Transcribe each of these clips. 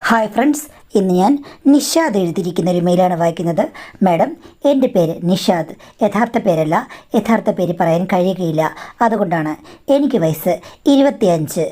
Hi friends, ഇന്ന് ഞാൻ നിഷാദ് എഴുതിയിരിക്കുന്ന ഒരു മെയിലാണ് വായിക്കുന്നത്. മാഡം, എൻ്റെ പേര് നിഷാദ്. യഥാർത്ഥ പേരല്ല, യഥാർത്ഥ പേര് പറയാൻ കഴിയുകയില്ല. അതുകൊണ്ടാണ്. എനിക്ക് വയസ്സ് 25.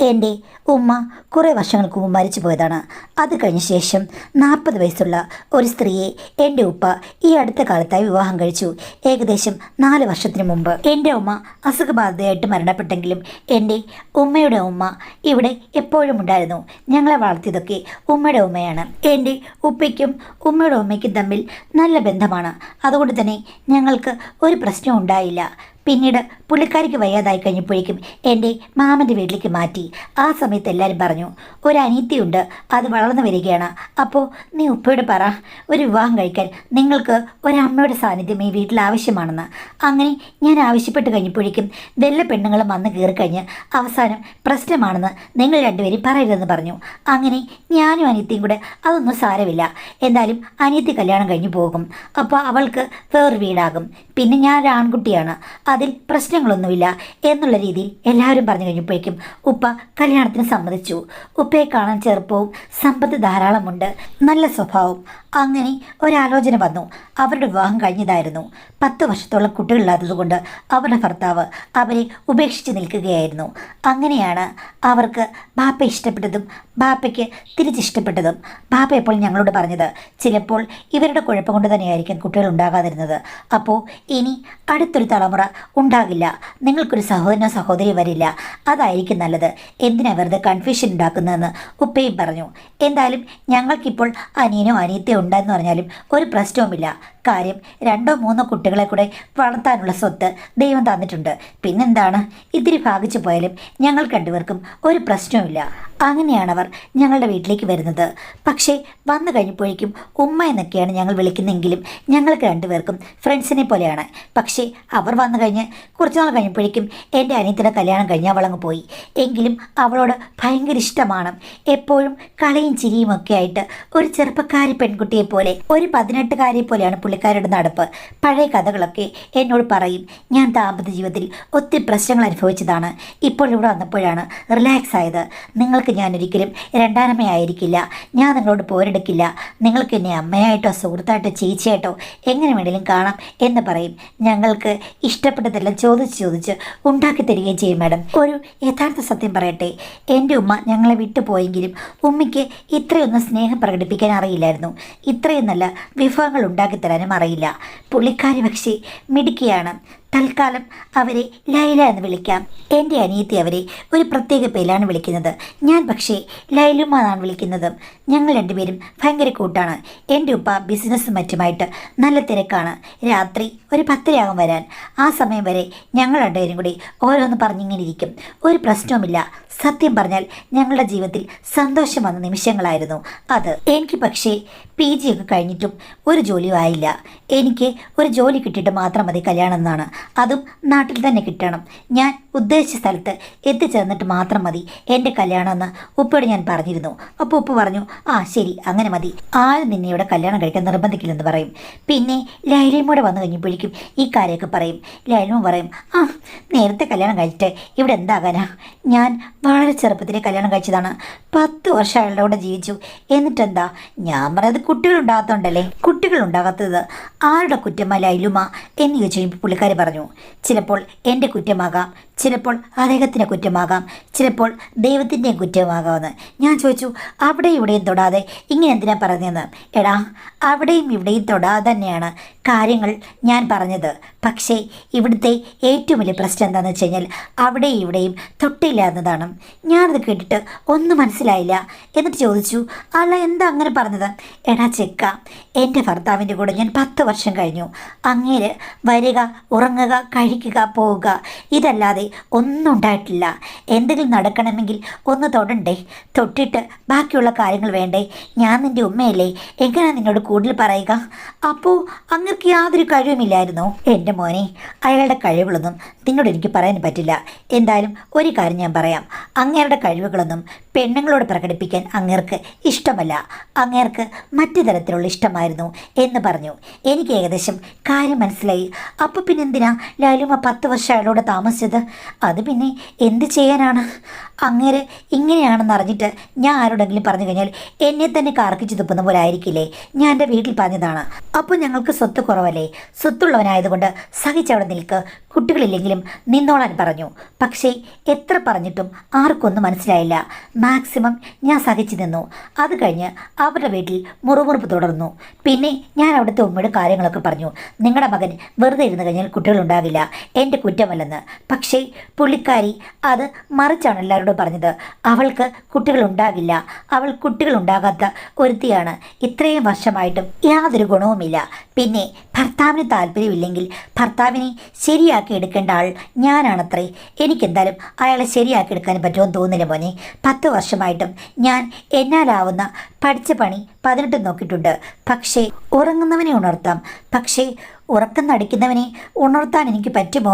എൻ്റെ ഉമ്മ കുറേ വർഷങ്ങൾക്ക് മുമ്പ് മരിച്ചു പോയതാണ്. അത് കഴിഞ്ഞ ശേഷം 40 വയസ്സുള്ള ഒരു സ്ത്രീയെ എൻ്റെ ഉപ്പ ഈ അടുത്ത കാലത്തായി വിവാഹം കഴിച്ചു. ഏകദേശം 4 വർഷത്തിന് മുമ്പ് എൻ്റെ ഉമ്മ അസുഖബാധിതയായിട്ട് മരണപ്പെട്ടെങ്കിലും എൻ്റെ ഉമ്മയുടെ ഉമ്മ ഇവിടെ എപ്പോഴും ഉണ്ടായിരുന്നു. ഞങ്ങളെ വളർത്തിയതൊക്കെ ഉമ്മയുടെ ഉമ്മയാണ്. എൻ്റെ ഉപ്പയ്ക്കും ഉമ്മയുടെ ഉമ്മയ്ക്കും തമ്മിൽ നല്ല ബന്ധമാണ്. അതുകൊണ്ട് തന്നെ ഞങ്ങൾക്ക് ഒരു പ്രശ്നവും ഉണ്ടായില്ല. പിന്നീട് പുള്ളിക്കാരിക്ക് വയ്യാതായി കഴിഞ്ഞപ്പോഴേക്കും എൻ്റെ മാമൻ്റെ വീട്ടിലേക്ക് മാറ്റി. ആ സമയത്ത് എല്ലാവരും പറഞ്ഞു, ഒരു അനീതിയുണ്ട്, അത് വളർന്നു വരികയാണ്. അപ്പോൾ നീ ഉപ്പയോട് പറ, ഒരു വിവാഹം കഴിക്കാൻ നിങ്ങൾക്ക് ഒരമ്മയുടെ സാന്നിധ്യം ഈ വീട്ടിൽ ആവശ്യമാണെന്ന്. അങ്ങനെ ഞാൻ ആവശ്യപ്പെട്ട് കഴിഞ്ഞപ്പോഴേക്കും വല്ല പെണ്ണുങ്ങളും വന്ന് കയറിക്കഴിഞ്ഞ് അവസാനം പ്രശ്നമാണെന്ന് നിങ്ങൾ രണ്ടുപേരും പറയരുതെന്ന് പറഞ്ഞു. അങ്ങനെ ഞാനും അനിയത്തിയും കൂടെ അതൊന്നും സാരമില്ല, എന്തായാലും അനിയത്തി കല്യാണം കഴിഞ്ഞ് പോകും, അപ്പോൾ അവൾക്ക് വേറൊരു വീടാകും, പിന്നെ ഞാൻ ഒരു ആൺകുട്ടിയാണ്, അതിൽ പ്രശ്നങ്ങളൊന്നുമില്ല എന്നുള്ള രീതിയിൽ എല്ലാവരും പറഞ്ഞു കഴിഞ്ഞപ്പോഴേക്കും ഉപ്പ കല്യാണത്തിന് സമ്മതിച്ചു. ഉപ്പയെ കാണാൻ ചെറുപ്പവും സമ്പത്ത് ധാരാളമുണ്ട്, നല്ല സ്വഭാവം. അങ്ങനെ ഒരാലോചന വന്നു. അവരുടെ വിവാഹം കഴിഞ്ഞതായിരുന്നു. 10 വർഷത്തോളം കുട്ടികളില്ലാത്തതുകൊണ്ട് അവരുടെ ഭർത്താവ് അവരെ ഉപേക്ഷിച്ച് നിൽക്കുകയായിരുന്നു. അങ്ങനെയാണ് അവർക്ക് ബാപ്പ ഇഷ്ടപ്പെട്ടതും ബാപ്പയ്ക്ക് തിരിച്ചിഷ്ടപ്പെട്ടതും. ബാപ്പ എപ്പോൾ ഞങ്ങളോട് പറഞ്ഞത്, ചിലപ്പോൾ ഇവരുടെ കുഴപ്പം കൊണ്ട് തന്നെയായിരിക്കും കുട്ടികൾ ഉണ്ടാകാതിരുന്നത്. അപ്പോൾ ഇനി അടുത്തൊരു തലമുറ ഉണ്ടാകില്ല, നിങ്ങൾക്കൊരു സഹോദരനോ സഹോദരി വരില്ല, അതായിരിക്കും നല്ലത്, എന്തിനാ വെറുതെ കൺഫ്യൂഷൻ ഉണ്ടാക്കുന്നതെന്ന് ഉപ്പയും പറഞ്ഞു. എന്തായാലും ഞങ്ങൾക്കിപ്പോൾ അനിയനോ അനിയത്തയോ ഉണ്ടെന്ന് പറഞ്ഞാലും ഒരു പ്രശ്നവുമില്ല. കാര്യം 2-3 കുട്ടികളെ കൂടെ വളർത്താനുള്ള സ്വത്ത് ദൈവം തന്നിട്ടുണ്ട്. പിന്നെന്താണ്, ഇത്തിരി ഭാഗിച്ചു പോയാലും ഞങ്ങൾ രണ്ടുപേർക്കും ഒരു പ്രശ്നവുമില്ല. അങ്ങനെയാണവർ ഞങ്ങളുടെ വീട്ടിലേക്ക് വരുന്നത്. പക്ഷേ വന്നു കഴിഞ്ഞപ്പോഴേക്കും ഉമ്മ എന്നൊക്കെയാണ് ഞങ്ങൾ വിളിക്കുന്നതെങ്കിലും ഞങ്ങൾക്ക് രണ്ടുപേർക്കും ഫ്രണ്ട്സിനെ പോലെയാണ്. പക്ഷേ അവർ വന്നു കഴിഞ്ഞ് കുറച്ച് നാൾ കഴിഞ്ഞപ്പോഴേക്കും എൻ്റെ അനിയത്തിൻ്റെ കല്യാണം കഴിഞ്ഞ് അവളങ്ങ് പോയി. എങ്കിലും അവളോട് ഭയങ്കര ഇഷ്ടമാണ്. എപ്പോഴും കളിയും ചിരിയും ഒക്കെ ആയിട്ട് ഒരു ചെറുപ്പക്കാരി പെൺകുട്ടിയെ പോലെ, ഒരു 18കാരിയെ പോലെയാണ് പുള്ളിക്കാരുടെ നടപ്പ്. പഴയ കഥകളൊക്കെ എന്നോട് പറയും. ഞാൻ ദാമ്പത്യ ജീവിതത്തിൽ ഒത്തിരി പ്രശ്നങ്ങൾ അനുഭവിച്ചതാണ്. ഇപ്പോൾ ഇവിടെ വന്നപ്പോഴാണ് റിലാക്സ് ആയത്. നിങ്ങൾക്ക് ഞാനൊരിക്കലും രണ്ടാനമ്മയായിരിക്കില്ല, ഞാൻ നിങ്ങളോട് പോരെടുക്കില്ല, നിങ്ങൾക്ക് എന്നെ അമ്മയായിട്ടോ സുഹൃത്തായിട്ടോ ചേച്ചിയായിട്ടോ എങ്ങനെ വേണമെങ്കിലും കാണാം എന്ന് പറയും. ഞങ്ങൾക്ക് ഇഷ്ടപ്പെട്ടതെല്ലാം ചോദിച്ച് ഉണ്ടാക്കി തരികയും ചെയ്യും. മാഡം, ഒരു യഥാർത്ഥ സത്യം പറയട്ടെ, എൻ്റെ ഉമ്മ ഞങ്ങളെ വിട്ടുപോയെങ്കിലും ഉമ്മയ്ക്ക് ഇത്രയൊന്നും സ്നേഹം പ്രകടിപ്പിക്കാൻ അറിയില്ലായിരുന്നു. ഇത്രയും നല്ല വിഭവങ്ങൾ ഉണ്ടാക്കിത്തരാനും അറിയില്ല. പുള്ളിക്കാരി പക്ഷേ മിടുക്കിയാണ്. തൽക്കാലം അവരെ ലൈല എന്ന് വിളിക്കാം. എൻ്റെ അനിയത്തി അവരെ ഒരു പ്രത്യേക പേരിലാണ് വിളിക്കുന്നത്. ഞാൻ പക്ഷേ ലൈലുമ്മ എന്നാണ് വിളിക്കുന്നത്. ഞങ്ങൾ രണ്ടുപേരും ഭയങ്കര കൂട്ടാണ്. എൻ്റെ ഉപ്പ ബിസിനസ്സും മറ്റുമായിട്ട് നല്ല തിരക്കാണ്. രാത്രി ഒരു 10 വരാൻ. ആ സമയം വരെ ഞങ്ങൾ രണ്ടുപേരും കൂടി ഓരോന്ന് പറഞ്ഞിങ്ങനെ ഇരിക്കും. ഒരു പ്രശ്നവുമില്ല. സത്യം പറഞ്ഞാൽ ഞങ്ങളുടെ ജീവിതത്തിൽ സന്തോഷം വന്ന നിമിഷങ്ങളായിരുന്നു അത്. എനിക്ക് പക്ഷേ PG ഒക്കെ കഴിഞ്ഞിട്ടും ഒരു ജോലിയും ആയില്ല. എനിക്ക് ഒരു ജോലി കിട്ടിയിട്ട് മാത്രം മതി കല്യാണം എന്നാണ്. അതും നാട്ടിൽ തന്നെ കിട്ടണം. ഞാൻ ഉദ്ദേശിച്ച സ്ഥലത്ത് എത്തിച്ചേർന്നിട്ട് മാത്രം മതി എൻ്റെ കല്യാണം എന്ന് ഉപ്പയോട് ഞാൻ പറഞ്ഞിരുന്നു. അപ്പോൾ ഉപ്പ പറഞ്ഞു, ആ ശരി, അങ്ങനെ മതി, ആരും നിന്നെ ഇവിടെ കല്യാണം കഴിക്കാൻ നിർബന്ധിക്കില്ലെന്ന് പറയും. പിന്നെ ലൈലയും കൂടെ വന്നു കഴിഞ്ഞപ്പോഴേക്കും ഈ കാര്യമൊക്കെ പറയും. ലൈലയും പറയും, ആ നേരത്തെ കല്യാണം കഴിച്ചിട്ട് ഇവിടെ എന്താകാനാ, ഞാൻ വളരെ ചെറുപ്പത്തിലെ കല്യാണം കഴിച്ചതാണ്, 10 വർഷം അയാളുടെ കൂടെ ജീവിച്ചു, എന്നിട്ടെന്താ. ഞാൻ പറയുന്നത് കുട്ടികളുണ്ടാകാത്തതുകൊണ്ടല്ലേ. കുട്ടികളുണ്ടാകാത്തത് ആരുടെ കുറ്റമാ ലൈലുമ എന്ന് ചോദിച്ചു കഴിഞ്ഞപ്പോൾ പുള്ളിക്കാരി പറഞ്ഞു, ചിലപ്പോൾ എൻ്റെ കുറ്റമാകാം, ചിലപ്പോൾ അദ്ദേഹത്തിൻ്റെ കുറ്റമാകാം, ചിലപ്പോൾ ദൈവത്തിൻ്റെയും കുറ്റമാകാമെന്ന്. ഞാൻ ചോദിച്ചു, അവിടെയും ഇവിടെയും തൊടാതെ ഇങ്ങനെ എന്തിനാ പറഞ്ഞതെന്ന്. എടാ, അവിടെയും ഇവിടെയും തൊടാതെ തന്നെയാണ് കാര്യങ്ങൾ ഞാൻ പറഞ്ഞത്. പക്ഷേ ഇവിടുത്തെ ഏറ്റവും വലിയ പ്രശ്നം എന്താണെന്ന് വെച്ച് കഴിഞ്ഞാൽ അവിടെയും ഇവിടെയും തൊട്ടില്ല എന്നതാണ്. ഞാനത് കേട്ടിട്ട് ഒന്നും മനസ്സിലായില്ല. എന്നിട്ട് ചോദിച്ചു, അല്ല എന്താ അങ്ങനെ പറഞ്ഞത്. എടാ ചെക്ക, എൻ്റെ ഭർത്താവിൻ്റെ കൂടെ ഞാൻ 10 വർഷം കഴിഞ്ഞു. അങ്ങേര് വരിക, ഉറങ്ങുക, കഴിക്കുക, പോവുക, ഇതല്ലാതെ ഒന്നും ഉണ്ടായിട്ടില്ല. എന്തെങ്കിലും നടക്കണമെങ്കിൽ ഒന്ന് തൊടണ്ടേ, തൊട്ടിട്ട് ബാക്കിയുള്ള കാര്യങ്ങൾ വേണ്ടേ. ഞാൻ നിൻ്റെ ഉമ്മയല്ലേ, എങ്ങനെയാണ് നിന്നോട് കൂടുതൽ പറയുക. അപ്പോൾ അങ്ങർക്ക് യാതൊരു കഴിവുമില്ലായിരുന്നു. എൻ്റെ എൻ്റെ മോനെ, അയാളുടെ കഴിവുകളൊന്നും നിന്നോട് എനിക്ക് പറയാൻ പറ്റില്ല. എന്തായാലും ഒരു കാര്യം ഞാൻ പറയാം. അങ്ങേരുടെ കഴിവുകളൊന്നും പെണ്ണുങ്ങളോട് പ്രകടിപ്പിക്കാൻ അങ്ങേർക്ക് ഇഷ്ടമല്ല. അങ്ങേർക്ക് മറ്റു തരത്തിലുള്ള ഇഷ്ടമായിരുന്നു എന്ന് പറഞ്ഞു. എനിക്ക് ഏകദേശം കാര്യം മനസ്സിലായി. അപ്പോൾ പിന്നെ എന്തിനാ ലാലുമ 10 വർഷം അയാളോട് താമസിച്ചത്? അത് പിന്നെ എന്ത് ചെയ്യാനാണ്? അങ്ങേര് ഇങ്ങനെയാണെന്ന് അറിഞ്ഞിട്ട് ഞാൻ ആരോടെങ്കിലും പറഞ്ഞു കഴിഞ്ഞാൽ എന്നെ തന്നെ കാർക്കിച്ചു തുപ്പുന്ന പോലെ ആയിരിക്കില്ലേ? ഞാൻ എൻ്റെ വീട്ടിൽ പറഞ്ഞതാണ്. അപ്പോൾ ഞങ്ങൾക്ക് സ്വത്ത് കുറവല്ലേ? സ്വത്തുള്ളവനായതുകൊണ്ട് സഹിച്ചവിടെ നിൽക്ക്, കുട്ടികളില്ലെങ്കിലും നിന്നോളാൻ പറഞ്ഞു. പക്ഷേ എത്ര പറഞ്ഞിട്ടും ആർക്കൊന്നും മനസ്സിലായില്ല. മാക്സിമം ഞാൻ സഹിച്ചു നിന്നു. അത് കഴിഞ്ഞ് അവരുടെ വീട്ടിൽ മുറുമുറുപ്പ് തുടർന്നു. പിന്നെ ഞാൻ അവിടുത്തെ ഉമ്മയുടെ കാര്യങ്ങളൊക്കെ പറഞ്ഞു. നിങ്ങളുടെ മകൻ വെറുതെ ഇരുന്ന് കഴിഞ്ഞാൽ കുട്ടികളുണ്ടാകില്ല, എൻ്റെ കുറ്റമല്ലെന്ന്. പക്ഷേ പുള്ളിക്കാരി അത് മറിച്ചാണ് എല്ലാവരോടും പറഞ്ഞത്. അവൾക്ക് കുട്ടികളുണ്ടാകില്ല, അവൾ കുട്ടികളുണ്ടാകാത്ത ഒരുത്തിയാണ്. ഇത്രയും വർഷമായിട്ടും യാതൊരു ഗുണവുമില്ല. പിന്നെ ഭർത്താവിന് താല്പര്യമില്ലെങ്കിൽ ഭർത്താവിനെ ശരിയാക്കി എടുക്കേണ്ട ആൾ ഞാനാണത്രേ. എനിക്കെന്തായാലും അയാളെ ശരിയാക്കി എടുക്കാൻ പറ്റുമെന്ന് തോന്നില്ല മോനെ. 10 വർഷമായിട്ടും ഞാൻ എന്നാലാവുന്ന പഠിച്ച പണി 18 നോക്കിയിട്ടുണ്ട്. പക്ഷേ ഉറങ്ങുന്നവനെ ഉണർത്താം, പക്ഷേ ഉറക്കം നടിക്കുന്നവനെ ഉണർത്താൻ എനിക്ക് പറ്റുമോ?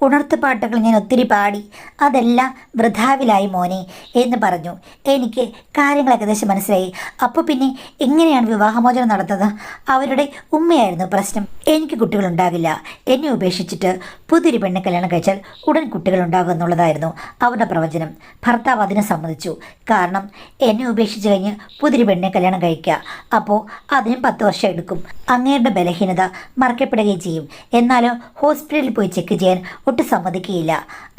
ഉണർത്ത് പാട്ടുകൾ ഞാൻ ഒത്തിരി പാടി, അതെല്ലാം വൃഥാവിലായി മോനെ എന്ന് പറഞ്ഞു. എനിക്ക് കാര്യങ്ങൾ ഏകദേശം മനസ്സിലായി. അപ്പോൾ പിന്നെ എങ്ങനെയാണ് വിവാഹമോചനം നടത്തുന്നത്? അവരുടെ ഉമ്മയായിരുന്നു പ്രശ്നം. എനിക്ക് കുട്ടികളുണ്ടാകില്ല, എന്നെ ഉപേക്ഷിച്ചിട്ട് പുതിയൊരു പെണ്ണെ കല്യാണം കഴിച്ചാൽ ഉടൻ കുട്ടികളുണ്ടാകും എന്നുള്ളതായിരുന്നു അവരുടെ പ്രവചനം. ഭർത്താവ് അതിനെ സമ്മതിച്ചു. കാരണം എന്നെ ഉപേക്ഷിച്ച് കഴിഞ്ഞ് പുതിയൊരു പെണ്ണെ കല്യാണം കഴിക്കുക, അപ്പോൾ അതിനും 10 വർഷം എടുക്കും. അങ്ങേരുടെ ബലഹീനത മറക്കപ്പെടുകയും ചെയ്യും. എന്നാലോ ഹോസ്പിറ്റലിൽ പോയി ചെക്ക് ചെയ്യാൻ ഒട്ടും സമ്മതിക്കുകയില്ല.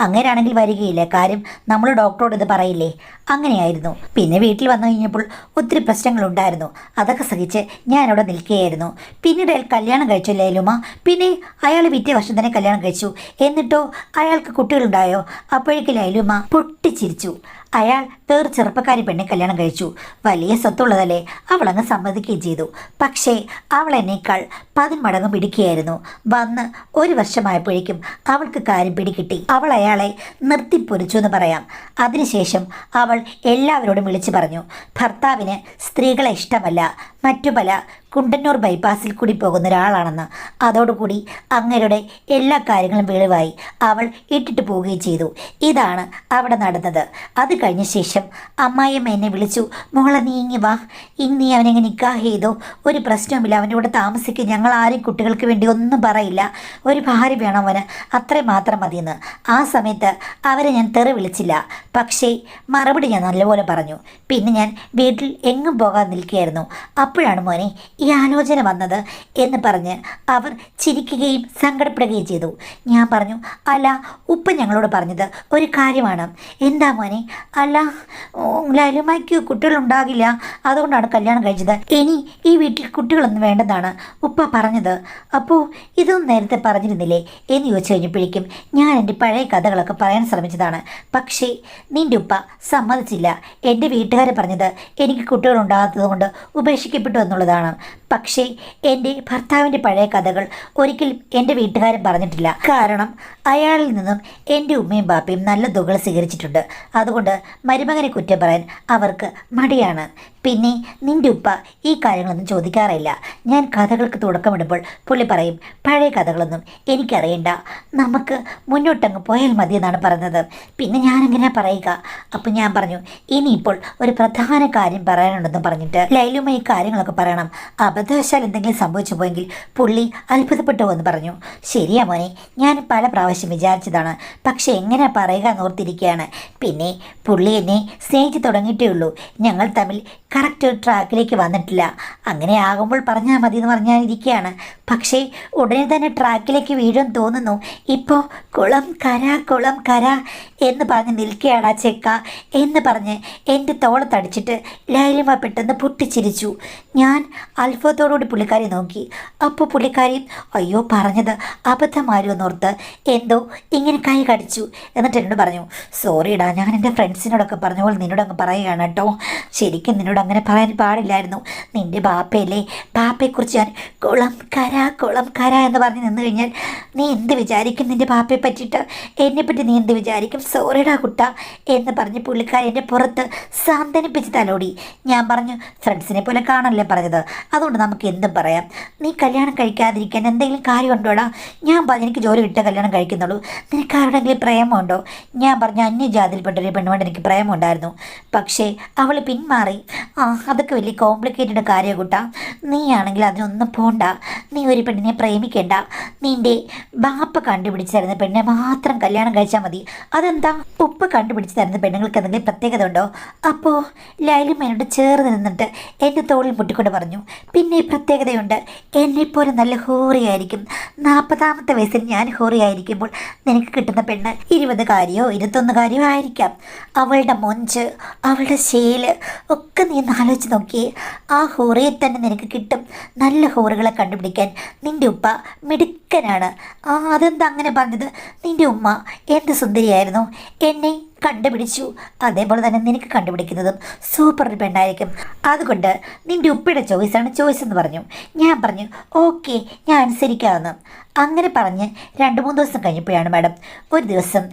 അങ്ങനെയാണെങ്കിൽ വരികയില്ല. കാര്യം നമ്മൾ ഡോക്ടറോട് ഇത് പറയില്ലേ? അങ്ങനെയായിരുന്നു. പിന്നെ വീട്ടിൽ വന്നു കഴിഞ്ഞപ്പോൾ ഒത്തിരി പ്രശ്നങ്ങളുണ്ടായിരുന്നു. അതൊക്കെ സഹിച്ച് ഞാനവിടെ നിൽക്കുകയായിരുന്നു. പിന്നീട് അയാൾ കല്യാണം കഴിച്ചു ലൈലുമ. പിന്നെ അയാൾ പിറ്റേ വർഷം തന്നെ കല്യാണം കഴിച്ചു. എന്നിട്ടോ അയാൾക്ക് കുട്ടികളുണ്ടായോ? അപ്പോഴേക്ക് ലൈലുമ പൊട്ടിച്ചിരിച്ചു. അയാൾ വേറെ ചെറുപ്പക്കാരി പെണ്ണെ കല്യാണം കഴിച്ചു. വലിയ സ്വത്തുള്ളതല്ലേ, അവളങ്ങ് സമ്മതിക്കുകയും ചെയ്തു. പക്ഷേ അവൾ എന്നേക്കാൾ 10 മടങ്ങ് പിടിക്കുകയായിരുന്നു. വന്ന് 1 വർഷമായപ്പോഴേക്കും അവൾക്ക് കാര്യം പിടികിട്ടി. അവൾ അയാളെ നിർത്തിപ്പൊരിച്ചു എന്ന് പറയാം. അതിനുശേഷം അവൾ എല്ലാവരോടും വിളിച്ചു പറഞ്ഞു, ഭർത്താവിന് സ്ത്രീകളെ ഇഷ്ടമല്ല, മറ്റു പല കുണ്ടന്നൂർ ബൈപ്പാസിൽ കൂടി പോകുന്ന ഒരാളാണെന്ന്. അതോടുകൂടി അങ്ങരുടെ എല്ലാ കാര്യങ്ങളും വെളിവായി. അവൾ ഇട്ടിട്ട് പോവുകയും ചെയ്തു. ഇതാണ് അവിടെ നടന്നത്. അത് കഴിഞ്ഞ ശേഷം അമ്മായിയമ്മ എന്നെ വിളിച്ചു, മോളെ നീ ഇങ്ങി വാ, ഇന്ന് നീ അവനെങ്ങനെ നിക്കാഹ് ചെയ്തു, ഒരു പ്രശ്നവുമില്ല, അവൻ്റെ കൂടെ താമസിക്കും, ഞങ്ങൾ ആരും കുട്ടികൾക്ക് വേണ്ടി ഒന്നും പറയില്ല, ഒരു ഭാര്യ വേണം അവന്, അത്രയും മാത്രം മതിയെന്ന്. ആ സമയത്ത് അവരെ ഞാൻ തെറി വിളിച്ചില്ല. പക്ഷേ മറുപടി ഞാൻ നല്ലപോലെ പറഞ്ഞു. പിന്നെ ഞാൻ വീട്ടിൽ എങ്ങും പോകാൻ നിൽക്കുകയായിരുന്നു. അപ്പോഴാണ് മോനെ ഈ ആലോചന വന്നത് എന്ന് പറഞ്ഞ് അവർ ചിരിക്കുകയും സങ്കടപ്പെടുകയും ചെയ്തു. ഞാൻ പറഞ്ഞു, അല്ല ഉപ്പ ഞങ്ങളോട് പറഞ്ഞത് ഒരു കാര്യമാണ്. എന്താ മോനെ? അല്ല ലൈലുമ്മയ്ക്ക് കുട്ടികളുണ്ടാകില്ല, അതുകൊണ്ടാണ് കല്യാണം കഴിച്ചത്. ഇനി ഈ വീട്ടിൽ കുട്ടികളൊന്നും വേണ്ടെന്നാണ് ഉപ്പ പറഞ്ഞത്. അപ്പോൾ ഇതൊന്നും നേരത്തെ പറഞ്ഞിരുന്നില്ലേ എന്ന് ചോദിച്ചു കഴിഞ്ഞപ്പോഴേക്കും ഞാൻ എൻ്റെ പഴയ കഥകളൊക്കെ പറയാൻ ശ്രമിച്ചതാണ്. പക്ഷേ നിൻ്റെ ഉപ്പ സമ്മതിച്ചില്ല. എൻ്റെ വീട്ടുകാരെ പറഞ്ഞത് എനിക്ക് കുട്ടികളുണ്ടാകാത്തത് കൊണ്ട് ഉപേക്ഷിക്കപ്പെട്ടു എന്നുള്ളതാണ്. പക്ഷേ എൻ്റെ ഭർത്താവിൻ്റെ പഴയ കഥകൾ ഒരിക്കലും എൻ്റെ വീട്ടുകാരും പറഞ്ഞിട്ടില്ല. കാരണം അയാളിൽ നിന്നും എൻ്റെ ഉമ്മയും ബാപ്പയും നല്ല തുകൾ സ്വീകരിച്ചിട്ടുണ്ട്. അതുകൊണ്ട് മരുമകനെ കുറ്റം പറയാൻ അവർക്ക് മടിയാണ്. പിന്നെ നിൻ്റെ ഉപ്പ ഈ കാര്യങ്ങളൊന്നും ചോദിക്കാറില്ല. ഞാൻ കഥകൾക്ക് തുടക്കമിടുമ്പോൾ പുള്ളി പറയും, പഴയ കഥകളൊന്നും എനിക്കറിയണ്ട, നമുക്ക് മുന്നോട്ടങ്ങ് പോയാൽ മതി എന്നാണ് പറഞ്ഞത്. പിന്നെ ഞാനെങ്ങനെയാണ് പറയുക? അപ്പം ഞാൻ പറഞ്ഞു, ഇനിയിപ്പോൾ ഒരു പ്രധാന കാര്യം പറയാനുണ്ടെന്ന് പറഞ്ഞിട്ട് ലൈലുമ്മ ഈ കാര്യങ്ങളൊക്കെ പറയണം. അബദ്ധവശാൽ എന്തെങ്കിലും സംഭവിച്ചു പോയെങ്കിൽ പുള്ളി അത്ഭുതപ്പെട്ടു എന്ന് പറഞ്ഞു. ശരിയാ മോനെ, ഞാൻ പല പ്രാവശ്യം വിചാരിച്ചതാണ്, പക്ഷെ എങ്ങനെ പറയുക എന്നോർത്തിരിക്കുകയാണ്. പിന്നെ പുള്ളി എന്നെ സ്നേഹിച്ച് തുടങ്ങിയിട്ടേ ഉള്ളൂ. ഞങ്ങൾ തമ്മിൽ കറക്റ്റ് ട്രാക്കിലേക്ക് വന്നിട്ടില്ല. അങ്ങനെ ആകുമ്പോൾ പറഞ്ഞാൽ മതി എന്ന് പറഞ്ഞാലിരിക്കുകയാണ്. പക്ഷേ ഉടനെ തന്നെ ട്രാക്കിലേക്ക് വീഴും തോന്നുന്നു. ഇപ്പോൾ കുളം കര എന്ന് പറഞ്ഞ് നിൽക്കുകയാണ് ആ ചെക്ക എന്ന് പറഞ്ഞ് എൻ്റെ തോളത്തടിച്ചിട്ട് ലൈലുമ പെട്ടെന്ന് പൊട്ടിച്ചിരിച്ചു. ഞാൻ അത്ഭുതത്തോടുകൂടി പുള്ളിക്കാരി നോക്കി. അപ്പോൾ പുള്ളിക്കാരി അയ്യോ പറഞ്ഞത് അബദ്ധമായിരുന്നോർത്ത് എന്തോ ഇങ്ങനെ കൈ കടിച്ചു. എന്നിട്ട് എന്നോട് പറഞ്ഞു, സോറിടാ, ഞാൻ എൻ്റെ ഫ്രണ്ട്സിനോടൊക്കെ പറഞ്ഞ പോലെ നിന്നോടങ്ങ് പറയുകയാണ് കേട്ടോ. ശരിക്കും നിന്നോട് അങ്ങനെ പറയാൻ പാടില്ലായിരുന്നു. നിൻ്റെ ബാപ്പയല്ലേ, ബാപ്പയെക്കുറിച്ച് ഞാൻ കുളം കര എന്ന് പറഞ്ഞ് നിന്ന് കഴിഞ്ഞാൽ നീ എന്ത് വിചാരിക്കും? നിൻ്റെ ബാപ്പയെ പറ്റിയിട്ട് എന്നെപ്പറ്റി നീ എന്ത് വിചാരിക്കും? സോറിടാ കുട്ട എന്ന് പറഞ്ഞ് പുള്ളിക്കാരി എൻ്റെ പുറത്ത് സാന്ത്വനിപ്പിച്ച് തലോടി. ഞാൻ പറഞ്ഞു, ഫ്രണ്ട്സിനെ പോലെ കാണല്ലേ പറഞ്ഞത്, അതുകൊണ്ട് അതുകൊണ്ട് നമുക്ക് എന്തും പറയാം. നീ കല്യാണം കഴിക്കാതിരിക്കാൻ എന്തെങ്കിലും കാര്യമുണ്ടോടാ? ഞാൻ പറഞ്ഞു എനിക്ക് ജോലി കിട്ടിയ കല്യാണം കഴിക്കുന്നുള്ളൂ. നിനക്ക് ആരുടെങ്കിലും പ്രേമമുണ്ടോ? ഞാൻ പറഞ്ഞു അന്യജാതിയിൽപ്പെട്ടൊരു പെണ്ണുമായിട്ട് എനിക്ക് പ്രേമമുണ്ടായിരുന്നു, പക്ഷേ അവൾ പിന്മാറി. അതൊക്കെ വലിയ കോംപ്ലിക്കേറ്റഡ് കാര്യം കൂട്ടാ. നീയാണെങ്കിൽ അതിനൊന്നും പോണ്ട. നീ ഒരു പെണ്ണിനെ പ്രേമിക്കേണ്ട. നിൻ്റെ ബാപ്പ കണ്ടുപിടിച്ച് തരുന്ന പെണ്ണെ മാത്രം കല്യാണം കഴിച്ചാൽ മതി. അതെന്താ? ഉപ്പ് കണ്ടുപിടിച്ച് തരുന്ന പെണ്ണുങ്ങൾക്ക് എന്തെങ്കിലും പ്രത്യേകത ഉണ്ടോ? അപ്പോൾ ലൈലും എന്നോട് ചേർന്ന് നിന്നിട്ട് എൻ്റെ തോളിൽ മുട്ടിക്കൊണ്ട് പറഞ്ഞു, പിന്നെ പ്രത്യേകതയുണ്ട്. എന്നെപ്പോലെ നല്ല ഹോറിയായിരിക്കും. 40ാമത്തെ വയസ്സിൽ ഞാൻ ഹോറിയായിരിക്കുമ്പോൾ നിനക്ക് കിട്ടുന്ന പെണ്ണ് 20കാരിയോ 21കാരിയോ ആയിരിക്കാം. അവളുടെ മൊഞ്ച്, അവളുടെ ശേല് ഒക്കെ നീ ഒന്ന് ആലോചിച്ച് നോക്കിയേ. ആ ഹോറിയെ തന്നെ നിനക്ക് കിട്ടും. നല്ല ഹോറുകളെ കണ്ടുപിടിക്കാൻ നിൻ്റെ ഉപ്പ മിടുക്കനാണ്. അതെന്താ അങ്ങനെ പറഞ്ഞത്? നിൻ്റെ ഉമ്മ എന്ത് സുന്ദരിയായിരുന്നു, എന്നെ കണ്ടുപിടിച്ചു. അതേപോലെ തന്നെ നിനക്ക് കണ്ടുപിടിക്കുന്നതും സൂപ്പർ ഒരു പെണ്ണായിരിക്കും. അതുകൊണ്ട് നിൻ്റെ ഉപ്പയുടെ ചോയ്സാണ് ചോയ്സ് എന്ന് പറഞ്ഞു. ഞാൻ പറഞ്ഞു ഓക്കെ, ഞാൻ അനുസരിക്കാമെന്ന്. അങ്ങനെ പറഞ്ഞ് 2-3 ദിവസം കഴിഞ്ഞപ്പോഴാണ് മാഡം ഒരു ദിവസം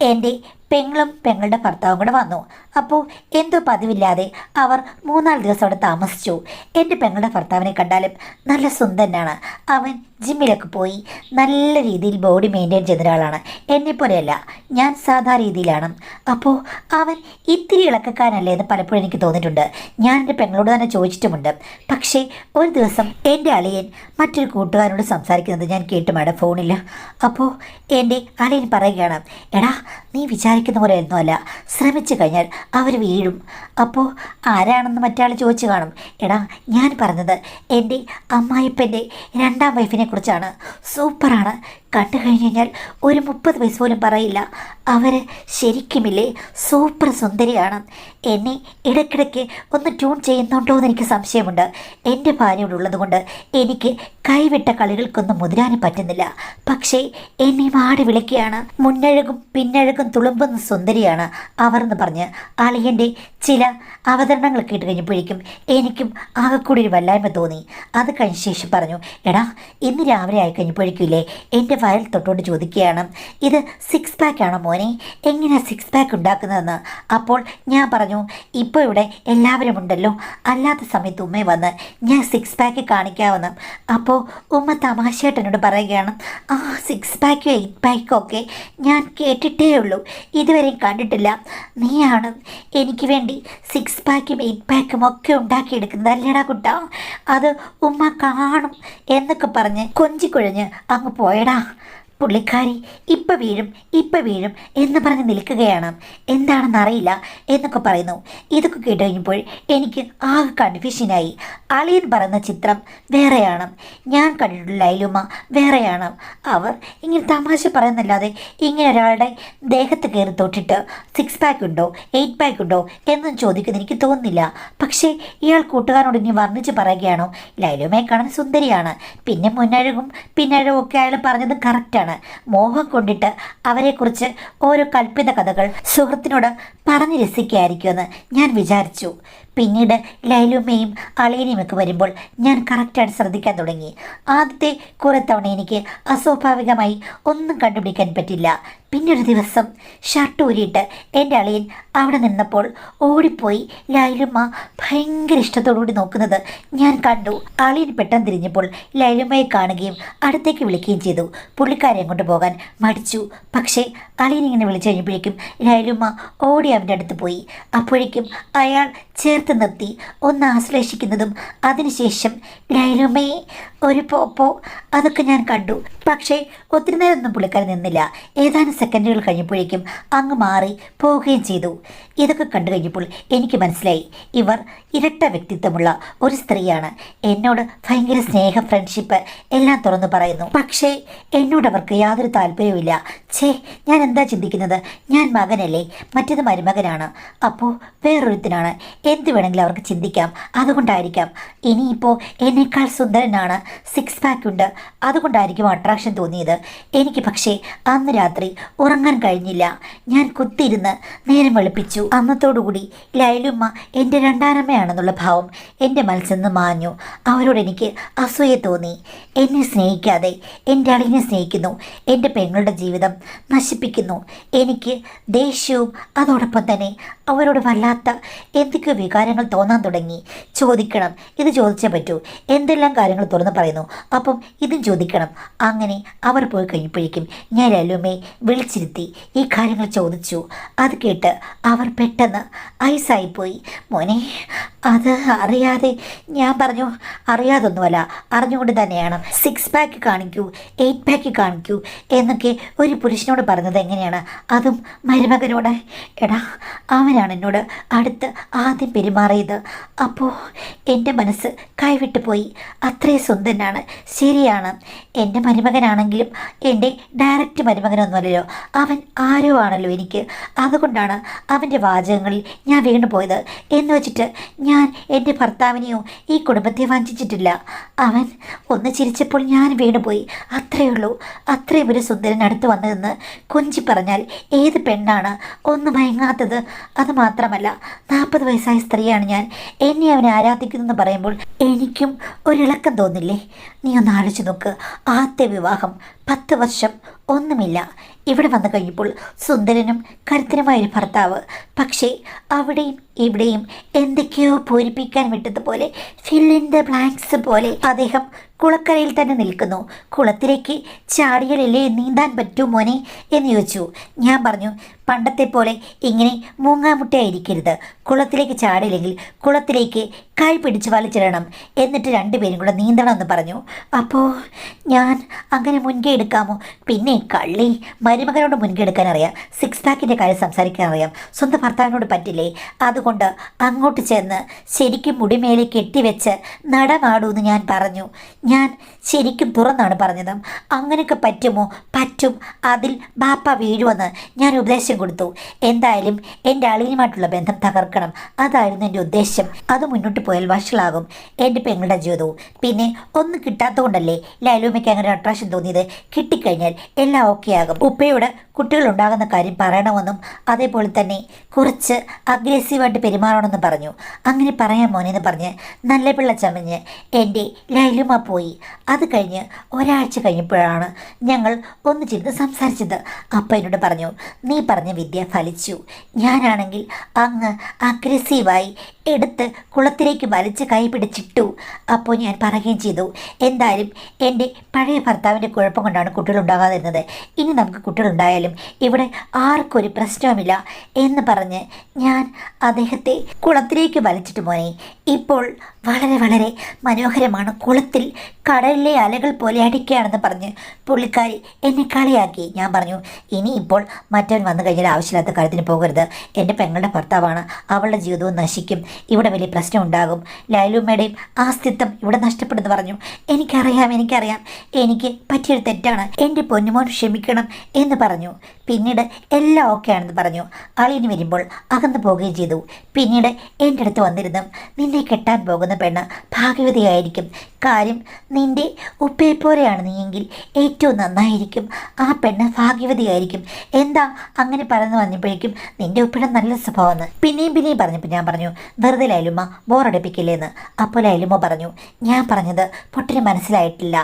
എൻ്റെ പെങ്ങളും പെങ്ങളുടെ ഭർത്താവും കൂടെ വന്നു. അപ്പോൾ എന്തോ പതിവില്ലാതെ അവർ 3-4 ദിവസം അവിടെ താമസിച്ചു. എൻ്റെ പെങ്ങളുടെ ഭർത്താവിനെ കണ്ടാലും നല്ല സുന്ദരനാണ്. അവൻ ജിമ്മിലൊക്കെ പോയി നല്ല രീതിയിൽ ബോഡി മെയിൻറ്റെയിൻ ചെയ്യുന്ന ഒരാളാണ്. എന്നെപ്പോലെയല്ല, ഞാൻ സാധാ രീതിയിലാണ്. അപ്പോൾ അവൻ ഇത്തിരി ഇളക്കക്കാരനല്ലേ എന്ന് പലപ്പോഴും എനിക്ക് തോന്നിയിട്ടുണ്ട്. ഞാൻ എൻ്റെ പെങ്ങളോട് തന്നെ ചോദിച്ചിട്ടുമുണ്ട്. പക്ഷേ ഒരു ദിവസം എൻ്റെ അളിയൻ മറ്റൊരു കൂട്ടുകാരനോട് സംസാരിക്കുന്നത് ഞാൻ കേട്ടു മാഡം ഫോണിൽ. അപ്പോൾ എൻ്റെ അളിയൻ പറയുകയാണ്, എടാ നീ വിചാരിക്കുന്ന പോലെ ഒന്നുമല്ല, ശ്രമിച്ചു കഴിഞ്ഞാൽ അവർ വീഴും. അപ്പോൾ ആരാണെന്ന് മറ്റാൾ ചോദിച്ചു കാണും. എടാ ഞാൻ പറഞ്ഞത് എൻ്റെ അമ്മായിപ്പൻ്റെ 2ാം വൈഫിനെ കുറിച്ചാണ്. സൂപ്പറാണ്. കണ്ടു കഴിഞ്ഞ് കഴിഞ്ഞാൽ ഒരു 30 വയസ്സ് പോലും പറയില്ല. അവർ ശരിക്കുമില്ലേ സൂപ്പർ സുന്ദരിയാണ്. എന്നെ ഇടയ്ക്കിടയ്ക്ക് ഒന്ന് ട്യൂൺ ചെയ്യുന്നുണ്ടോ എന്ന് എനിക്ക് സംശയമുണ്ട്. എൻ്റെ ഭാര്യ ഇവിടെ ഉള്ളത് കൊണ്ട് എനിക്ക് കൈവിട്ട കളികൾക്കൊന്നും മുതിരാനും പറ്റുന്നില്ല. പക്ഷേ എന്നെ മാടി വിളിക്കുകയാണ്. മുന്നഴകും പിന്നഴകും തുളുമ്പുന്ന സുന്ദരിയാണ് അവർ എന്ന് പറഞ്ഞ് അളിയൻ്റെ ചില അവതരണങ്ങൾ കേട്ട് കഴിഞ്ഞപ്പോഴേക്കും എനിക്കും ആകെക്കൂടി ഒരു വല്ലായ്മ തോന്നി. അത് കഴിഞ്ഞ ശേഷം പറഞ്ഞു, എടാ ഇന്ന് രാവിലെ ആയി കഴിഞ്ഞപ്പോഴേക്കും ഇല്ലേ എൻ്റെ വയൽ തൊട്ടുകൊണ്ട് ചോദിക്കുകയാണ്, ഇത് 6 പാക്ക് ആണോ മോനെ? എങ്ങനെയാണ് 6 പാക്ക് ഉണ്ടാക്കുന്നതെന്ന്. അപ്പോൾ ഞാൻ പറഞ്ഞു, ഇപ്പോൾ ഇവിടെ എല്ലാവരും ഉണ്ടല്ലോ, അല്ലാത്ത സമയത്ത് ഉമ്മയെ വന്ന് ഞാൻ 6 പാക്ക് കാണിക്കാമെന്ന്. അപ്പോൾ ഉമ്മ തമാശയായിട്ട് എന്നോട് പറയുകയാണ്, 6 പാക്കും 8 പാക്കും ഒക്കെ ഞാൻ കേട്ടിട്ടേ ഉള്ളൂ, ഇതുവരെയും കണ്ടിട്ടില്ല. നീയാണ് എനിക്ക് വേണ്ടി 6 പാക്കും 8 പാക്കും ഒക്കെ ഉണ്ടാക്കിയെടുക്കുന്നത് അല്ലേടാ കുട്ടാ? അത് ഉമ്മ കാണും എന്നൊക്കെ പറഞ്ഞ് കൊഞ്ചിക്കുഴഞ്ഞ് അങ്ങ് പോയടാ. പുള്ളിക്കാരി ഇപ്പം വീഴും എന്ന് പറഞ്ഞ് നിൽക്കുകയാണ്. എന്താണെന്നറിയില്ല എന്നൊക്കെ പറയുന്നു. ഇതൊക്കെ കേട്ട് കഴിഞ്ഞപ്പോൾ എനിക്ക് ആകെ കൺഫ്യൂഷനായി. അളിയൻ പറയുന്ന ചിത്രം വേറെയാണ്, ഞാൻ കണ്ടിട്ടുള്ള ലൈലുമ്മ വേറെയാണ്. അവർ ഇങ്ങനെ തമാശ പറയുന്നല്ലാതെ ഇങ്ങനെ ഒരാളുടെ ദേഹത്ത് കയറി തൊട്ടിട്ട് 6 പാക്ക് ഉണ്ടോ 8 പാക്ക് ഉണ്ടോ എന്നും ചോദിക്കുന്ന എനിക്ക് തോന്നുന്നില്ല. പക്ഷേ ഇയാൾ കൂട്ടുകാരനോട് ഇനി വർണ്ണിച്ച് പറയുകയാണോ, ലൈലുമ്മയെ കാണാൻ സുന്ദരിയാണ്, പിന്നെ മുന്നഴകും പിന്നഴകും ഒക്കെ അയാൾ പറഞ്ഞത് കറക്റ്റാണ്. മോഹം കൊണ്ടിട്ട് അവരെക്കുറിച്ച് ഓരോ കൽപ്പിത കഥകൾ സുഹൃത്തിനോട് പറഞ്ഞ് രസിക്കുകയായിരിക്കുമെന്ന് ഞാൻ വിചാരിച്ചു. പിന്നീട് ലൈലുമ്മയും അളിയനുമൊക്കെ വരുമ്പോൾ ഞാൻ കറക്റ്റായിട്ട് ശ്രദ്ധിക്കാൻ തുടങ്ങി. ആദ്യത്തെ കുറേ തവണ എനിക്ക് അസ്വാഭാവികമായി ഒന്നും കണ്ടുപിടിക്കാൻ പറ്റില്ല. പിന്നൊരു ദിവസം ഷർട്ട് ഊരിയിട്ട് എൻ്റെ അളിയൻ അവിടെ നിന്നപ്പോൾ ഓടിപ്പോയി ലൈലുമ്മ ഭയങ്കര ഇഷ്ടത്തോടുകൂടി നോക്കുന്നത് ഞാൻ കണ്ടു. അളിയൻ പെട്ടെന്ന് തിരിഞ്ഞപ്പോൾ ലൈലുമ്മയെ കാണുകയും അടുത്തേക്ക് വിളിക്കുകയും ചെയ്തു. പുള്ളിക്കാരെ അങ്ങോട്ട് പോകാൻ മടിച്ചു. പക്ഷേ അളിയൻ ഇങ്ങനെ വിളിച്ചു കഴിഞ്ഞപ്പോഴേക്കും ലൈലുമ്മ ഓടി അവൻ്റെ അടുത്ത് പോയി. അപ്പോഴേക്കും അയാൾ ചേർത്ത് നിർത്തി ഒന്ന് ആശ്ലേഷിക്കുന്നതും അതിനുശേഷം ലൈലുമ്മയെ ഒരു പോപ്പോ അതൊക്കെ ഞാൻ കണ്ടു. പക്ഷേ ഒത്തിരി നേരമൊന്നും പുള്ളിക്കാരൻ നിന്നില്ല. ഏതാനും സെക്കൻഡുകൾ കഴിഞ്ഞപ്പോഴേക്കും അങ്ങ് മാറി പോവുകയും ചെയ്തു. ഇതൊക്കെ കണ്ടു കഴിഞ്ഞപ്പോൾ എനിക്ക് മനസ്സിലായി, ഇവർ ഇരട്ട വ്യക്തിത്വമുള്ള ഒരു സ്ത്രീയാണ്. എന്നോട് ഭയങ്കര സ്നേഹം, ഫ്രണ്ട്ഷിപ്പ് എല്ലാം തുറന്നു പറയുന്നു. പക്ഷേ എന്നോട് അവർക്ക് യാതൊരു താല്പര്യവുമില്ല. ഞാൻ എന്താ ചിന്തിക്കുന്നത്? ഞാൻ മകനല്ലേ, മറ്റേത് മരുമകനാണ്. അപ്പോൾ വേറൊരുത്തിനാണ്. എന്ത് വേണമെങ്കിലും അവർക്ക് ചിന്തിക്കാം. അതുകൊണ്ടായിരിക്കാം ഇനിയിപ്പോൾ എന്നേക്കാൾ സുന്ദരനാണ്, 6 പാക്ക് ഉണ്ട്, അതുകൊണ്ടായിരിക്കും അട്രാക്ഷൻ തോന്നിയത് എനിക്ക്. പക്ഷേ അന്ന് രാത്രി ഉറങ്ങാൻ കഴിഞ്ഞില്ല. ഞാൻ കുത്തിയിരുന്ന് നേരം വെളുപ്പിച്ചു. അന്നത്തോടുകൂടി ലൈലുമ്മ എൻ്റെ 2ാമയാണെന്നുള്ള ഭാവം എൻ്റെ മനസ്സിൽ നിന്ന് മാഞ്ഞു. അവരോട് എനിക്ക് അസൂയ തോന്നി. എന്നെ സ്നേഹിക്കാതെ എൻ്റെ അളിയനെ സ്നേഹിക്കുന്നു. എൻ്റെ പെങ്ങളുടെ ജീവിതം നശിപ്പിക്കുന്നു. എനിക്ക് ദേഷ്യവും അതോടൊപ്പം തന്നെ അവരോട് വല്ലാത്ത എന്തൊക്കെയോ വികാരങ്ങൾ തോന്നാൻ തുടങ്ങി. ചോദിക്കണം, ഇത് ചോദിച്ചേ പറ്റൂ, എന്തെല്ലാം കാര്യങ്ങൾ തുറന്ന് പറയുന്നു, അപ്പം ഇതും ചോദിക്കണം. അങ്ങനെ അവർ പോയി കഴിഞ്ഞപ്പോഴേക്കും ഞാൻ ലല്ലുമ്മയെ വിളിച്ചിരുത്തി ഈ കാര്യങ്ങൾ ചോദിച്ചു. അത് കേട്ട് അവർ പെട്ടെന്ന് ഐസായിപ്പോയി. മോനെ, അത് അറിയാതെ. ഞാൻ പറഞ്ഞു, അറിയാതൊന്നുമല്ല, അറിഞ്ഞുകൊണ്ട് തന്നെയാണ്. 6 പാക്ക് കാണിക്കൂ, 8 പാക്ക് കാണിക്കൂ എന്നൊക്കെ ഒരു പുരുഷനോട് പറഞ്ഞത് എങ്ങനെയാണ്, അതും മരുമകനോട്? എടാ, അവനാണ് എന്നോട് അടുത്ത് ആദ്യം പെരുമാറിയത്. അപ്പോൾ എൻ്റെ മനസ്സ് കൈവിട്ടു പോയി. അത്രയും സുന്ദരനാണ്, ശരിയാണ്. എൻ്റെ മരുമകനാണെങ്കിലും എൻ്റെ ഡയറക്റ്റ് മരുമകനൊന്നുമല്ലല്ലോ, അവൻ ആരോ ആണല്ലോ എനിക്ക്. അതുകൊണ്ടാണ് അവൻ്റെ വാചകങ്ങളിൽ ഞാൻ വീണു പോയത്. എന്ന് വെച്ചിട്ട് ഞാൻ എൻ്റെ ഭർത്താവിനെയോ ഈ കുടുംബത്തെ വഞ്ചിച്ചിട്ടില്ല. അവൻ ഒന്ന് ചിരിച്ചപ്പോൾ ഞാൻ വീണുപോയി, അത്രയേ ഉള്ളൂ. അത്രയും ഒരു സുന്ദരൻ അടുത്ത് വന്നതെന്ന് കൊഞ്ചി പറഞ്ഞാൽ ഏത് പെണ്ണാണ് ഒന്ന് മയങ്ങാത്തത്? അത് മാത്രമല്ല, 40 വയസ്സായ സ്ത്രീയാണ് ഞാൻ. എന്നെ അവനെ ആരാധിക്കുന്നെന്ന് പറയുമ്പോൾ എനിക്കും ഒരിളക്കം തോന്നില്ലേ? നീ ഒന്ന് ആലോചിച്ച് നോക്ക്. ആദ്യത്തെ വിവാഹം, 10 വർഷം ഒന്നുമില്ല. ഇവിടെ വന്നു കഴിഞ്ഞപ്പോൾ സുന്ദരനും കരുത്തനുമായൊരു ഭർത്താവ്. പക്ഷേ അവിടെയും ഇവിടെയും എന്തൊക്കെയോ പൂരിപ്പിക്കാൻ വിട്ടതുപോലെ, ഫിൽ ഇൻ ദ ബ്ലാങ്ക്സ് പോലെ അദ്ദേഹം കുളക്കരയിൽ തന്നെ നിൽക്കുന്നു. കുളത്തിലേക്ക് ചാടിയാലല്ലേ നീന്താൻ പറ്റൂ മോനെ എന്ന് ചോദിച്ചു. ഞാൻ പറഞ്ഞു, പണ്ടത്തെ പോലെ ഇങ്ങനെ മൂങ്ങാമുട്ടയായിരിക്കരുത്. കുളത്തിലേക്ക് ചാടിയില്ലെങ്കിൽ കുളത്തിലേക്ക് കൈ പിടിച്ച് വലിച്ചിടണം, എന്നിട്ട് 2 പേരും കൂടെ നീന്തണമെന്ന് പറഞ്ഞു. അപ്പോൾ ഞാൻ അങ്ങനെ മുൻകൈ എടുക്കാമോ? പിന്നെ കള്ളി, മരുമകനോട് മുൻകൈ എടുക്കാൻ അറിയാം, 6 പാക്കിൻ്റെ കാര്യം സംസാരിക്കാൻ അറിയാം, സ്വന്തം ഭർത്താവിനോട് പറ്റില്ലേ? അതുകൊണ്ട് അങ്ങോട്ട് ചെന്ന് ശരിക്കും മുടിമേലെ കെട്ടിവെച്ച് നടമാടൂന്ന് ഞാൻ പറഞ്ഞു. ഞാൻ ശരിക്കും തുറന്നാണ് പറഞ്ഞത്. അങ്ങനെയൊക്കെ പറ്റുമോ? പറ്റും, അതിൽ ബാപ്പ വീഴുമെന്ന് ഞാൻ ഉപദേശം കൊടുത്തു. എന്തായാലും എൻ്റെ അളിയുമായിട്ടുള്ള ബന്ധം തകർക്കണം, അതായിരുന്നു എൻ്റെ ഉദ്ദേശം. അത് മുന്നോട്ട് പോയാൽ വഷളാകും എൻ്റെ പെങ്ങളുടെ ജീവിതവും. പിന്നെ ഒന്നും കിട്ടാത്തതുകൊണ്ടല്ലേ ലൈലുമ്മയ്ക്ക് അങ്ങനെ ഒരു അട്രാക്ഷൻ തോന്നിയത്. കിട്ടിക്കഴിഞ്ഞാൽ എല്ലാം ഓക്കെ ആകും. ഉപ്പയോട് കുട്ടികളുണ്ടാകുന്ന കാര്യം പറയണമെന്നും അതേപോലെ തന്നെ കുറച്ച് അഗ്രസീവായിട്ട് പെരുമാറണമെന്ന് പറഞ്ഞു. അങ്ങനെ പറയാൻ മോനെന്ന് പറഞ്ഞ് നല്ല പിള്ള ചമഞ്ഞ് എൻ്റെ ലൈലുമ്മ പോയി. അത് കഴിഞ്ഞ് ഒരാഴ്ച കഴിഞ്ഞപ്പോഴാണ് ഞങ്ങൾ ഒന്നിച്ചിരുന്ന് സംസാരിച്ചത്. അപ്പം എന്നോട് പറഞ്ഞു, നീ പറഞ്ഞ വിദ്യ ഫലിച്ചു. ഞാനാണെങ്കിൽ അങ്ങ് അഗ്രസീവായി എടുത്ത് കുളത്തിലേക്ക് വലിച്ച് കൈ പിടിച്ചിട്ടു. അപ്പോൾ ഞാൻ പറയുകയും ചെയ്തു, എന്തായാലും എൻ്റെ പഴയ ഭർത്താവിൻ്റെ കുഴപ്പം കൊണ്ടാണ് കുട്ടികളുണ്ടാകാതിരുന്നത്. ഇനി നമുക്ക് കുട്ടികളുണ്ടായാലും ഇവിടെ ആർക്കും ഒരു പ്രശ്നവുമില്ല എന്ന് പറഞ്ഞ് ഞാൻ അദ്ദേഹത്തെ കുളത്തിലേക്ക് വലിച്ചിട്ട് മോനെ. ഇപ്പോൾ വളരെ വളരെ മനോഹരമാണ്. കുളത്തിൽ കടലിലെ അലകൾ പോലെ അടിക്കുകയാണെന്ന് പറഞ്ഞ് പുള്ളിക്കാരി എന്നെ കളിയാക്കി. ഞാൻ പറഞ്ഞു, ഇനി ഇപ്പോൾ മറ്റവൻ വന്നു കഴിഞ്ഞാൽ ആവശ്യമില്ലാത്ത കാര്യത്തിന് പോകരുത്. എൻ്റെ പെങ്ങളുടെ ഭർത്താവാണ്, അവളുടെ ജീവിതവും നശിക്കും, ഇവിടെ വലിയ പ്രശ്നം ഉണ്ടാകും, ലൈലുമ്മയുടെയും ആസ്തിത്വം ഇവിടെ നഷ്ടപ്പെടുന്നു പറഞ്ഞു. എനിക്കറിയാം, എനിക്ക് പറ്റിയൊരു തെറ്റാണ്, എൻ്റെ പൊന്നുമോൻ ക്ഷമിക്കണം എന്ന് പറഞ്ഞു. പിന്നീട് എല്ലാം ഓക്കെ ആണെന്ന് പറഞ്ഞു. അളിയന് വരുമ്പോൾ അകന്നു പോവുകയും ചെയ്തു. പിന്നീട് എൻ്റെ അടുത്ത് വന്നിരുന്നു, നിന്നെ കെട്ടാൻ പോകുന്ന പെണ്ണ് ഭാഗ്യവതിയായിരിക്കും, കാര്യം നിൻ്റെ ഉപ്പയെപ്പോലെയാണ് നീയെങ്കിൽ ഏറ്റവും നന്നായിരിക്കും, ആ പെണ്ണ് ഭാഗ്യവതിയായിരിക്കും. എന്താ അങ്ങനെ പറഞ്ഞു വന്നപ്പോഴേക്കും നിൻ്റെ ഉപ്പയുടെ നല്ല സ്വഭാവമെന്ന് പിന്നെയും പറഞ്ഞപ്പോൾ ഞാൻ പറഞ്ഞു, വെറുതെ ലൈലുമ്മ ബോറടിപ്പിക്കില്ലേന്ന്. അപ്പോൾ ലൈലുമ്മ പറഞ്ഞു, ഞാൻ പറഞ്ഞത് പൊട്ടിന് മനസ്സിലായിട്ടില്ല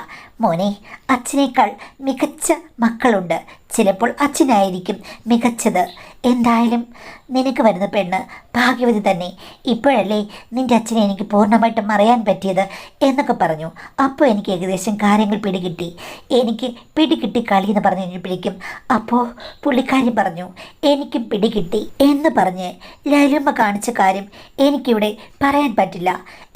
മോനെ, അച്ഛനേക്കാൾ മികച്ച മക്കളുണ്ട്, ചിലപ്പോൾ അച്ഛനായിരിക്കും മികച്ചത്. എന്തായാലും നിനക്ക് വരുന്ന പെണ്ണ് ഭാഗ്യവതി തന്നെ. ഇപ്പോഴല്ലേ നിൻ്റെ അച്ഛനെ എനിക്ക് പൂർണ്ണമായിട്ടും അറിയാൻ പറ്റിയത് എന്നൊക്കെ പറഞ്ഞു. അപ്പോൾ എനിക്ക് ഏകദേശം കാര്യങ്ങൾ പിടികിട്ടി. എനിക്ക് പിടികിട്ടി കളി എന്ന് പറഞ്ഞു കഴിഞ്ഞപ്പോഴേക്കും അപ്പോൾ പുള്ളിക്കാരി പറഞ്ഞു, എനിക്കും പിടികിട്ടി എന്ന് പറഞ്ഞ് ലൈലുമ്മ കാണിച്ച കാര്യം എനിക്കിവിടെ പറയാൻ പറ്റില്ല.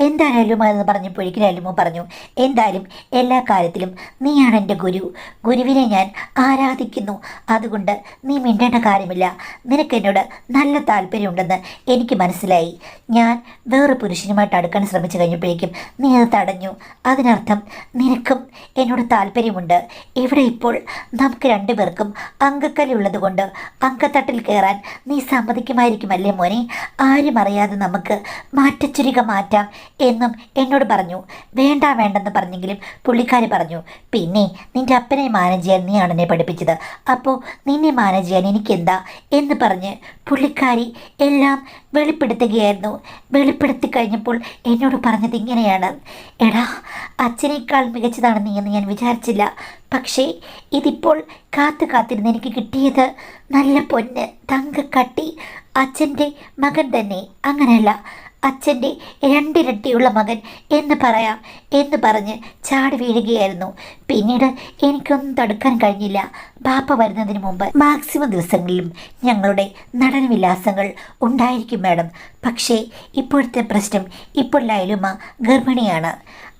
എന്താ ലൈലുമ്മ എന്ന് പറഞ്ഞപ്പോഴേക്കും ലൈലുമ്മ പറഞ്ഞു, എന്തായാലും എല്ലാ കാര്യത്തിലും നീയാണ് എൻ്റെ ഗുരു, ഗുരുവിനെ ഞാൻ ആരാധിക്കുന്നു, അതുകൊണ്ട് നീ മിണ്ടേണ്ട കാര്യമില്ല. നിനക്ക് എന്നോട് നല്ല താല്പര്യമുണ്ടെന്ന് എനിക്ക് മനസ്സിലായി. ഞാൻ വേറെ പുരുഷനുമായിട്ട് അടുക്കാൻ ശ്രമിച്ചു കഴിഞ്ഞപ്പോഴേക്കും നീ അത് തടഞ്ഞു. അതിനർത്ഥം നിനക്കും എന്നോട് താല്പര്യമുണ്ട്. ഇവിടെ ഇപ്പോൾ നമുക്ക് 2 പേർക്കും അങ്കക്കല്ലുള്ളത് കൊണ്ട് അങ്കത്തട്ടിൽ കയറാൻ നീ സമ്മതിക്കുമായിരിക്കുമല്ലേ മോനെ? ആരും അറിയാതെ നമുക്ക് മാറ്റച്ചുരിക മാറ്റാം എന്നും എന്നോട് പറഞ്ഞു. വേണ്ടെന്ന് പറഞ്ഞെങ്കിലും പുള്ളിക്കാരി പറഞ്ഞു, പിന്നെ നിൻ്റെ അപ്പനെ മാനം ചെയ്യാൻ നീയാണ് എന്നെ പഠിപ്പിച്ചത്, അപ്പോൾ നിന്നെ മാനേജ് ചെയ്യാൻ എനിക്കെന്താ എന്ന് പറഞ്ഞ് പുള്ളിക്കാരി എല്ലാം വെളിപ്പെടുത്തുകയായിരുന്നു. വെളിപ്പെടുത്തി കഴിഞ്ഞപ്പോൾ എന്നോട് പറഞ്ഞത് ഇങ്ങനെയാണ്: എടാ, അച്ഛനേക്കാൾ മികച്ചതാണ് നീ എന്ന് ഞാൻ വിചാരിച്ചില്ല. പക്ഷേ ഇതിപ്പോൾ കാത്തിരുന്ന് എനിക്ക് കിട്ടിയത് നല്ല പൊന്ന് തങ്കക്കട്ടി അച്ഛൻ്റെ മകൻ തന്നെ. അങ്ങനെയല്ല, അച്ഛൻ്റെ രണ്ടിരട്ടിയുള്ള മകൻ എന്ന് പറയാം എന്ന് പറഞ്ഞ് ചാടി വീഴുകയായിരുന്നു. പിന്നീട് എനിക്കൊന്നും തടുക്കാൻ കഴിഞ്ഞില്ല. ബാപ്പ വരുന്നതിന് മുമ്പ് മാക്സിമം ദിവസങ്ങളിലും ഞങ്ങളുടെ നടനവിലാസങ്ങൾ ഉണ്ടായിരിക്കും മാഡം. പക്ഷേ ഇപ്പോഴത്തെ പ്രശ്നം, ഇപ്പോൾ ലൈലുമ്മ ഗർഭിണിയാണ്.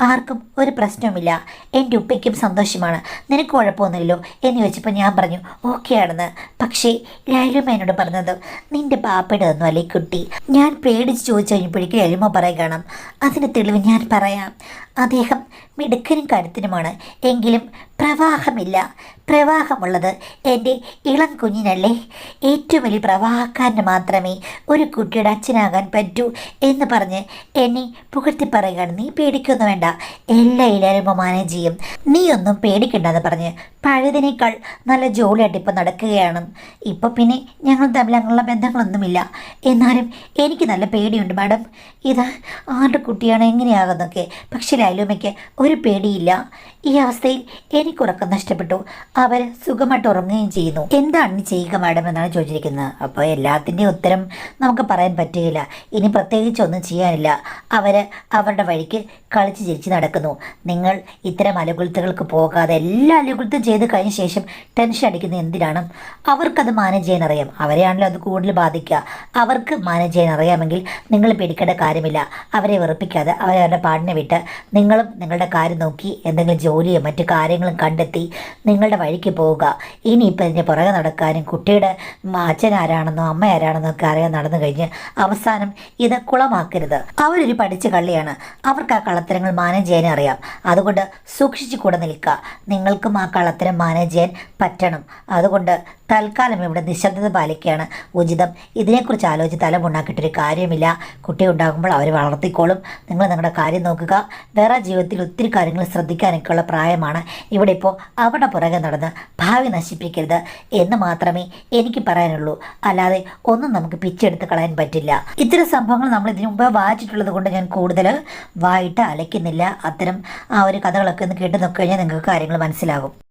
ആർക്കും ഒരു പ്രശ്നവുമില്ല. എൻ്റെ ഉപ്പയ്ക്കും സന്തോഷമാണ്. നിനക്ക് കുഴപ്പമൊന്നുമില്ലല്ലോ എന്ന് ചോദിച്ചപ്പോൾ ഞാൻ പറഞ്ഞു ഓക്കെ ആണെന്ന്. പക്ഷേ ലൈലുമ്മ എന്നോട് പറഞ്ഞത് നിൻ്റെ ബാപ്പയുടെ ഒന്നും അല്ലേ കുട്ടി. ഞാൻ പേടിച്ച് ചോദിച്ചു കഴിഞ്ഞപ്പോഴേക്കും ലൈലുമ്മ പറയുകയാണ്, അതിന് തെളിവ് ഞാൻ പറയാം. അദ്ദേഹം മിടുക്കനും കരുത്തിനുമാണ്, എങ്കിലും പ്രവാഹമില്ല. പ്രവാഹമുള്ളത് എൻ്റെ ഇളം കുഞ്ഞിനല്ലേ. ഏറ്റവും വലിയ പ്രവാഹക്കാരന് മാത്രമേ ഒരു കുട്ടിയുടെ അച്ഛനാകാൻ പറ്റൂ എന്ന് പറഞ്ഞ് എന്നെ പുകഴ്ത്തി പറയുകയാണ്. നീ പേടിക്കൊന്നും വേണ്ട, എല്ലാവരും മാനേജ് ചെയ്യും, നീ ഒന്നും പേടിക്കണ്ടെന്ന് പറഞ്ഞ് പഴയതിനേക്കാൾ നല്ല ജോലിയായിട്ട് ഇപ്പം നടക്കുകയാണ്. ഇപ്പോൾ പിന്നെ ഞങ്ങൾ തമ്മിൽ അങ്ങനെയുള്ള ബന്ധങ്ങളൊന്നുമില്ല. എന്നാലും എനിക്ക് നല്ല പേടിയുണ്ട് മാഡം, ഇത് ആരുടെ കുട്ടിയാണ് എങ്ങനെയാകുന്നൊക്കെ. പക്ഷേ ലൈലുമ്മയ്ക്ക് ഒരു പേടിയില്ല. ഈ അവസ്ഥയിൽ എനിക്കുറക്കം നഷ്ടപ്പെട്ടു. അവർ സുഖമായിട്ട് ഉറങ്ങുകയും ചെയ്യുന്നു. എന്താണ് ചെയ്യുക മാഡം എന്നാണ് ചോദിച്ചിരിക്കുന്നത്. അപ്പോൾ എല്ലാത്തിൻ്റെയും ഉത്തരം നമുക്ക് പറയാൻ പറ്റുകയില്ല. ഇനി പ്രത്യേകിച്ചൊന്നും ചെയ്യാനില്ല. അവർ അവരുടെ വഴിക്ക് കളിച്ച് ചിരിച്ച് നടക്കുന്നു. നിങ്ങൾ ഇത്തരം അലകുലത്തുകൾക്ക് പോകാതെ എല്ലാ അലകുലത്തും ചെയ്ത് കഴിഞ്ഞ ശേഷം ടെൻഷൻ അടിക്കുന്നത് എന്തിനാണ്? അവർക്കത് മാനേജ് ചെയ്യാൻ അറിയാം. അവരെയാണല്ലോ അത് കൂടുതൽ ബാധിക്കുക. അവർക്ക് മാനേജ് ചെയ്യാൻ അറിയാമെങ്കിൽ നിങ്ങൾ പേടിക്കേണ്ട കാര്യമില്ല. അവരെ വെറുപ്പിക്കാതെ അവരവരുടെ പാടിനെ വിട്ട് നിങ്ങളും നിങ്ങളുടെ കാര്യം നോക്കി എന്തെങ്കിലും ജോലിയോ മറ്റു കാര്യങ്ങളും കണ്ടെത്തി നിങ്ങളുടെ വഴിക്ക് പോവുക. ഇനിയിപ്പോൾ ഇതിൻ്റെ പുറകെ നടക്കാനും കുട്ടിയുടെ അച്ഛൻ ആരാണെന്നോ അമ്മ ആരാണെന്നോ ഒക്കെ അറിയാൻ നടന്നു കഴിഞ്ഞ് അവസാനം ഇത് കുളമാക്കരുത്. അവരൊരു പഠിച്ച കള്ളിയാണ്. അവർക്ക് ആ കള്ളത്തരങ്ങൾ മാനേജ് ചെയ്യാൻ അറിയാം. അതുകൊണ്ട് സൂക്ഷിച്ചു കൂടെ നിൽക്കുക. നിങ്ങൾക്കും ആ കള്ളത്തരം മാനേജ് ചെയ്യാൻ പറ്റണം. അതുകൊണ്ട് തൽക്കാലം ഇവിടെ നിശബ്ദത പാലിക്കുകയാണ് ഉചിതം. ഇതിനെക്കുറിച്ച് ആലോചിച്ച് തലമുണ്ടാക്കിയിട്ടൊരു കാര്യമില്ല. കുട്ടി ഉണ്ടാകുമ്പോൾ അവർ വളർത്തിക്കോളും. നിങ്ങൾ നിങ്ങളുടെ കാര്യം നോക്കുക. വേറെ ജീവിതത്തിൽ ഒത്തിരി കാര്യങ്ങൾ ശ്രദ്ധിക്കാനൊക്കെയുള്ള പ്രായമാണ്. ഇവിടെ ഇപ്പോൾ അവിടെ പുറകെ നടന്ന് ഭാവി നശിപ്പിക്കരുത് എന്ന് മാത്രമേ എനിക്ക് പറയാനുള്ളൂ. അല്ലാതെ ഒന്നും നമുക്ക് പിച്ചെടുത്ത് കളയാൻ പറ്റില്ല. ഇത്തരം സംഭവങ്ങൾ നമ്മൾ ഇതിനു മുമ്പ് വായിച്ചിട്ടുള്ളത് കൊണ്ട് ഞാൻ കൂടുതൽ വായിട്ട് അലയ്ക്കുന്നില്ല. അത്തരം ആ ഒരു കഥകളൊക്കെ ഒന്ന് കേട്ട് നോക്കി കഴിഞ്ഞാൽ നിങ്ങൾക്ക് കാര്യങ്ങൾ മനസ്സിലാകും.